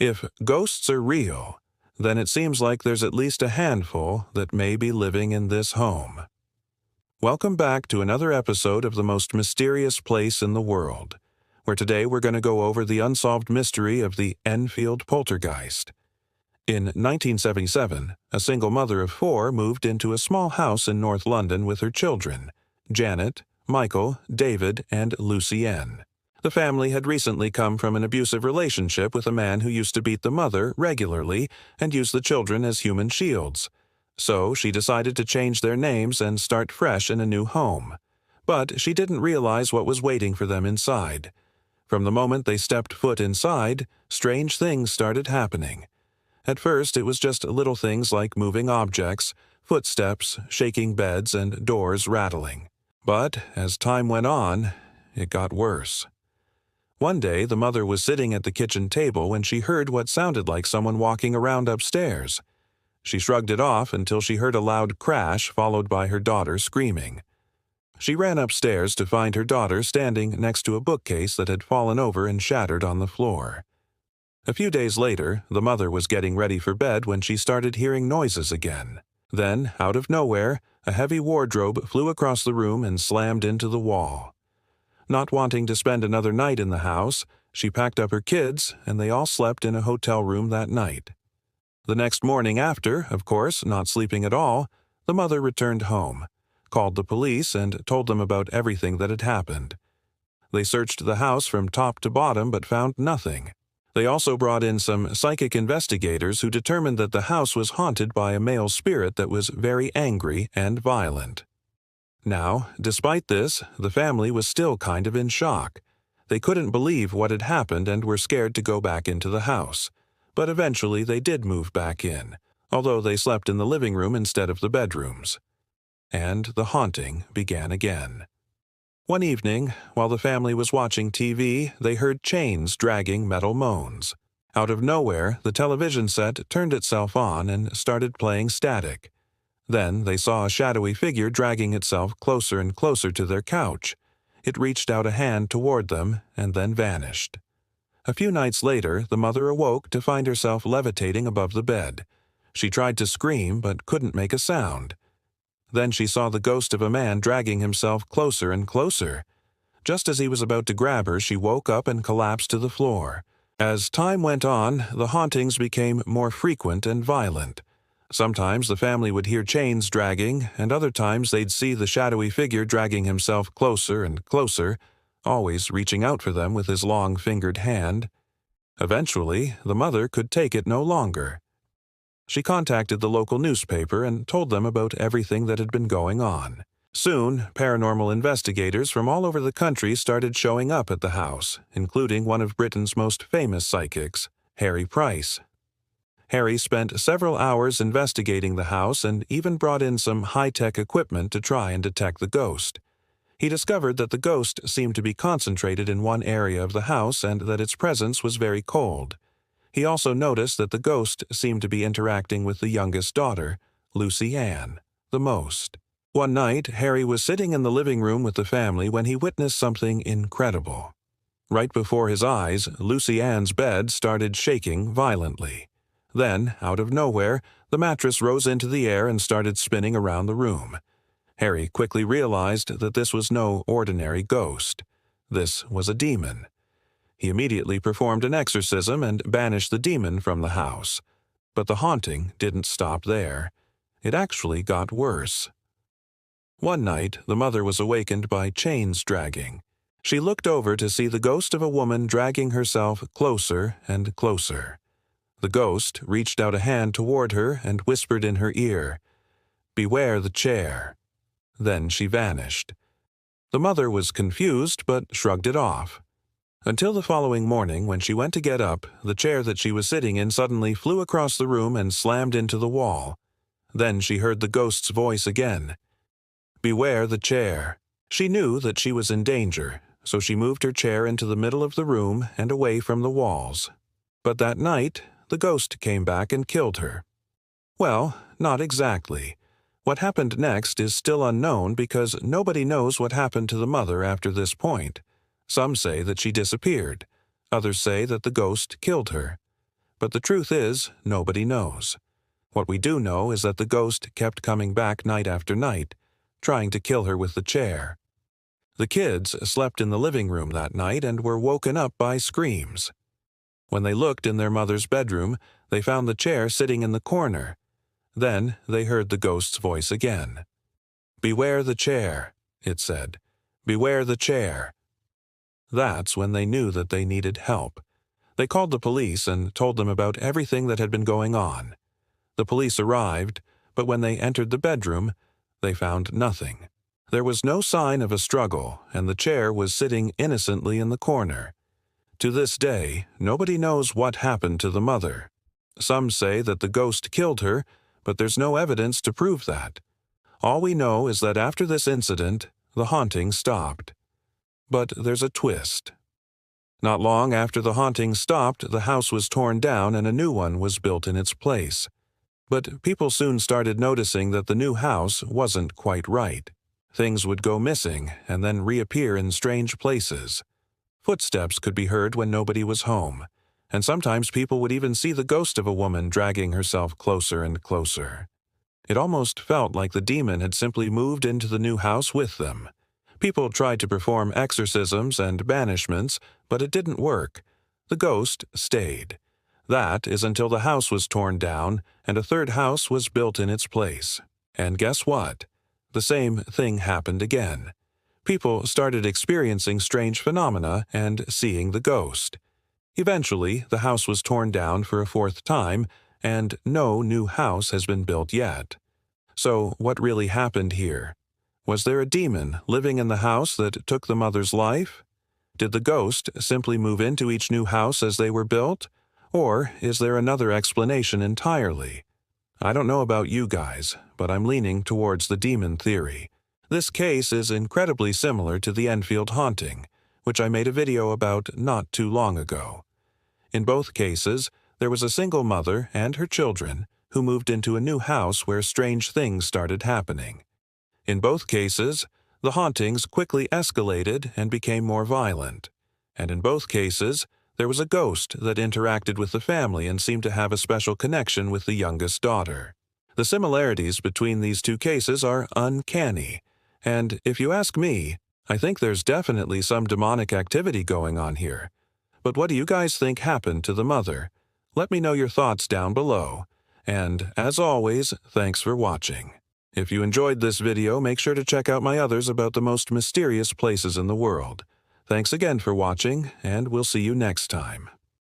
If ghosts are real, then it seems like there's at least a handful that may be living in this home. Welcome back to another episode of the most mysterious place in the world, where today we're going to go over the unsolved mystery of the Enfield Poltergeist. In 1977, a single mother of 4 moved into a small house in North London with her children, Janet, Michael, David, and Lucy Ann. The family had recently come from an abusive relationship with a man who used to beat the mother regularly and use the children as human shields. So she decided to change their names and start fresh in a new home. But she didn't realize what was waiting for them inside. From the moment they stepped foot inside, strange things started happening. At first, it was just little things like moving objects, footsteps, shaking beds, and doors rattling. But as time went on, it got worse. One day, the mother was sitting at the kitchen table when she heard what sounded like someone walking around upstairs. She shrugged it off until she heard a loud crash followed by her daughter screaming. She ran upstairs to find her daughter standing next to a bookcase that had fallen over and shattered on the floor. A few days later, the mother was getting ready for bed when she started hearing noises again. Then, out of nowhere, a heavy wardrobe flew across the room and slammed into the wall. Not wanting to spend another night in the house, she packed up her kids, and they all slept in a hotel room that night. The next morning after, of course, not sleeping at all, the mother returned home, called the police, and told them about everything that had happened. They searched the house from top to bottom but found nothing. They also brought in some psychic investigators who determined that the house was haunted by a male spirit that was very angry and violent. Now, despite this, the family was still kind of in shock. They couldn't believe what had happened and were scared to go back into the house. But eventually they did move back in, although they slept in the living room instead of the bedrooms. And the haunting began again. One evening, while the family was watching TV, they heard chains dragging metal moans. Out of nowhere, the television set turned itself on and started playing static. Then they saw a shadowy figure dragging itself closer and closer to their couch. It reached out a hand toward them and then vanished. A few nights later, the mother awoke to find herself levitating above the bed. She tried to scream but couldn't make a sound. Then she saw the ghost of a man dragging himself closer and closer. Just as he was about to grab her, she woke up and collapsed to the floor. As time went on, the hauntings became more frequent and violent. Sometimes the family would hear chains dragging, and other times they'd see the shadowy figure dragging himself closer and closer, always reaching out for them with his long-fingered hand. Eventually, the mother could take it no longer. She contacted the local newspaper and told them about everything that had been going on. Soon, paranormal investigators from all over the country started showing up at the house, including one of Britain's most famous psychics, Harry Price. Harry spent several hours investigating the house and even brought in some high-tech equipment to try and detect the ghost. He discovered that the ghost seemed to be concentrated in one area of the house and that its presence was very cold. He also noticed that the ghost seemed to be interacting with the youngest daughter, Lucy Ann, the most. One night, Harry was sitting in the living room with the family when he witnessed something incredible. Right before his eyes, Lucy Ann's bed started shaking violently. Then, out of nowhere, the mattress rose into the air and started spinning around the room. Harry quickly realized that this was no ordinary ghost. This was a demon. He immediately performed an exorcism and banished the demon from the house. But the haunting didn't stop there. It actually got worse. One night, the mother was awakened by chains dragging. She looked over to see the ghost of a woman dragging herself closer and closer. The ghost reached out a hand toward her and whispered in her ear, "Beware the chair." Then she vanished. The mother was confused but shrugged it off. Until the following morning, when she went to get up, the chair that she was sitting in suddenly flew across the room and slammed into the wall. Then she heard the ghost's voice again. "Beware the chair." She knew that she was in danger, so she moved her chair into the middle of the room and away from the walls. But that night, the ghost came back and killed her. Well, not exactly. What happened next is still unknown because nobody knows what happened to the mother after this point. Some say that she disappeared. Others say that the ghost killed her. But the truth is, nobody knows. What we do know is that the ghost kept coming back night after night, trying to kill her with the chair. The kids slept in the living room that night and were woken up by screams. When they looked in their mother's bedroom, they found the chair sitting in the corner. Then they heard the ghost's voice again. "Beware the chair," it said. "Beware the chair." That's when they knew that they needed help. They called the police and told them about everything that had been going on. The police arrived, but when they entered the bedroom, they found nothing. There was no sign of a struggle, and the chair was sitting innocently in the corner. To this day, nobody knows what happened to the mother. Some say that the ghost killed her, but there's no evidence to prove that. All we know is that after this incident, the haunting stopped. But there's a twist. Not long after the haunting stopped, the house was torn down and a new one was built in its place. But people soon started noticing that the new house wasn't quite right. Things would go missing and then reappear in strange places. Footsteps could be heard when nobody was home, and sometimes people would even see the ghost of a woman dragging herself closer and closer. It almost felt like the demon had simply moved into the new house with them. People tried to perform exorcisms and banishments, but it didn't work. The ghost stayed. That is until the house was torn down and a third house was built in its place. And guess what? The same thing happened again. People started experiencing strange phenomena and seeing the ghost. Eventually, the house was torn down for a fourth time, and no new house has been built yet. So, what really happened here? Was there a demon living in the house that took the mother's life? Did the ghost simply move into each new house as they were built? Or is there another explanation entirely? I don't know about you guys, but I'm leaning towards the demon theory. This case is incredibly similar to the Enfield haunting, which I made a video about not too long ago. In both cases, there was a single mother and her children who moved into a new house where strange things started happening. In both cases, the hauntings quickly escalated and became more violent. And in both cases, there was a ghost that interacted with the family and seemed to have a special connection with the youngest daughter. The similarities between these two cases are uncanny, and if you ask me, I think there's definitely some demonic activity going on here. But what do you guys think happened to the mother? Let me know your thoughts down below. And, as always, thanks for watching. If you enjoyed this video, make sure to check out my others about the most mysterious places in the world. Thanks again for watching, and we'll see you next time.